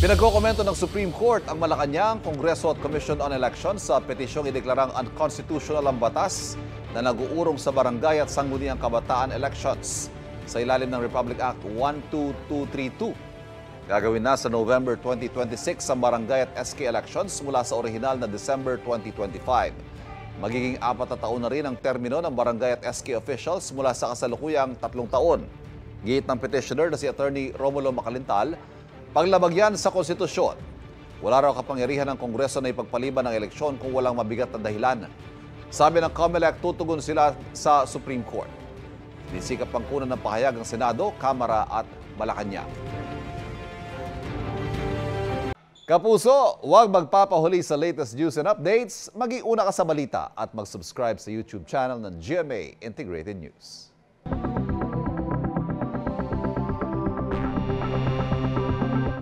Pinagkokomento ng Supreme Court ang Malacanang Kongreso at Commission on Elections sa petisyong ideklarang unconstitutional ang batas na nag-uurong sa barangay at sangguniang kabataan elections sa ilalim ng Republic Act 12232. Gagawin na sa November 2026 ang barangay at SK elections mula sa orihinal na December 2025. Magiging 4 na taon na rin ang termino ng barangay at SK officials mula sa kasalukuyang 3 taon. Giit ng petitioner na si Attorney Romulo Macalintal, paglabag yan sa konstitusyon. Wala raw kapangyarihan ng Kongreso na ipagpaliban ng eleksyon kung walang mabigat na dahilan. Sabi ng COMELEC, tutugon sila sa Supreme Court. Nisikap pang kunan ng pahayag ng Senado, Kamara at Malacanang. Kapuso, huwag magpapahuli sa latest news and updates. Mag-iuna ka sa balita at mag-subscribe sa YouTube channel ng GMA Integrated News.